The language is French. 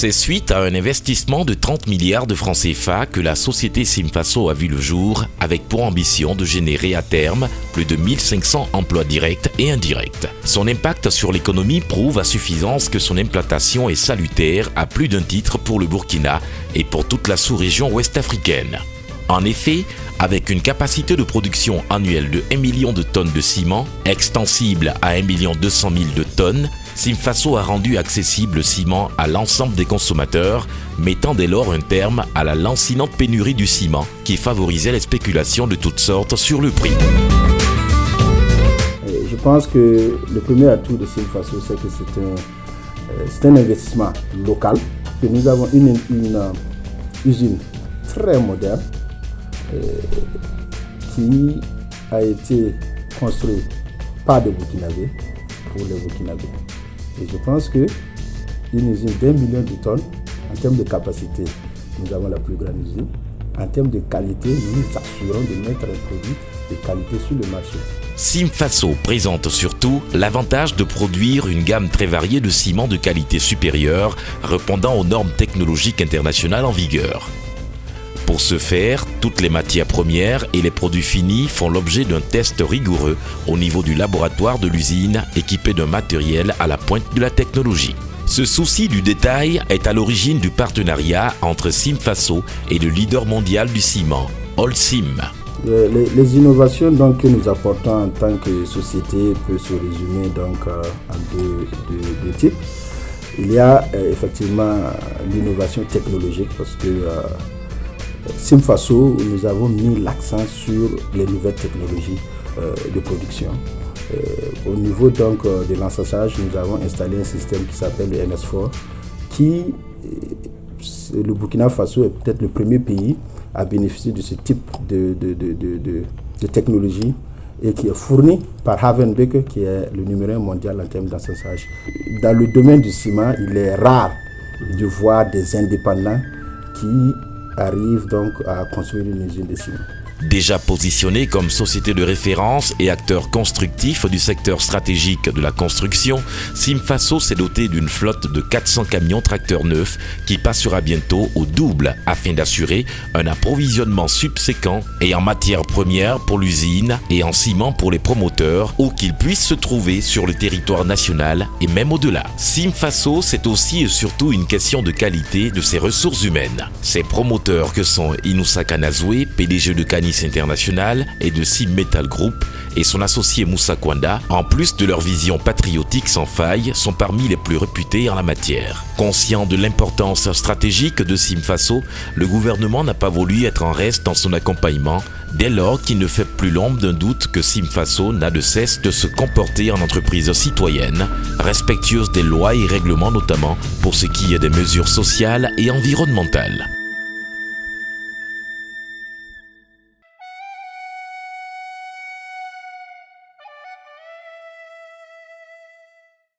C'est suite à un investissement de 30 milliards de francs CFA que la société Simfaso a vu le jour, avec pour ambition de générer à terme plus de 1500 emplois directs et indirects. Son impact sur l'économie prouve à suffisance que son implantation est salutaire à plus d'un titre pour le Burkina et pour toute la sous-région ouest-africaine. En effet, avec une capacité de production annuelle de 1 million de tonnes de ciment, extensible à 1 200 000 de tonnes, Simfaso a rendu accessible le ciment à l'ensemble des consommateurs, mettant dès lors un terme à la lancinante pénurie du ciment qui favorisait les spéculations de toutes sortes sur le prix. Je pense que le premier atout de Simfaso, c'est que c'est un investissement local, que nous avons une usine très moderne qui a été construite par des Burkinabés pour les Burkinabés. Et je pense qu'une usine d'1 million de tonnes, en termes de capacité, nous avons la plus grande usine. En termes de qualité, nous nous assurons de mettre un produit de qualité sur le marché. Simfaso présente surtout l'avantage de produire une gamme très variée de ciments de qualité supérieure, répondant aux normes technologiques internationales en vigueur. Pour ce faire, toutes les matières premières et les produits finis font l'objet d'un test rigoureux au niveau du laboratoire de l'usine équipé d'un matériel à la pointe de la technologie. Ce souci du détail est à l'origine du partenariat entre Simfaso et le leader mondial du ciment, Holcim. Les innovations donc, que nous apportons en tant que société peuvent se résumer donc, en deux types. Il y a effectivement l'innovation technologique parce que Simfaso, nous avons mis l'accent sur les nouvelles technologies de production. Au niveau donc de l'ensachage, nous avons installé un système qui s'appelle le NS4, qui, le Burkina Faso est peut-être le premier pays à bénéficier de ce type de technologie et qui est fourni par Havenbeek, qui est le numéro 1 mondial en termes d'ensachage. Dans le domaine du ciment, il est rare de voir des indépendants qui arrive donc à construire une usine de ciment. Déjà positionné comme société de référence et acteur constructif du secteur stratégique de la construction, Simfaso s'est doté d'une flotte de 400 camions tracteurs neufs qui passera bientôt au double afin d'assurer un approvisionnement subséquent et en matières premières pour l'usine et en ciment pour les promoteurs où qu'ils puissent se trouver sur le territoire national et même au-delà. Simfaso, c'est aussi et surtout une question de qualité de ses ressources humaines. Ses promoteurs que sont Inoussa Kanazoué, PDG de Canis International et de Sim Metal Group et son associé Moussa Kwanda, en plus de leur vision patriotique sans faille, sont parmi les plus réputés en la matière. Conscient de l'importance stratégique de Simfaso, le gouvernement n'a pas voulu être en reste dans son accompagnement, dès lors qu'il ne fait plus l'ombre d'un doute que Simfaso n'a de cesse de se comporter en entreprise citoyenne, respectueuse des lois et règlements notamment pour ce qui est des mesures sociales et environnementales.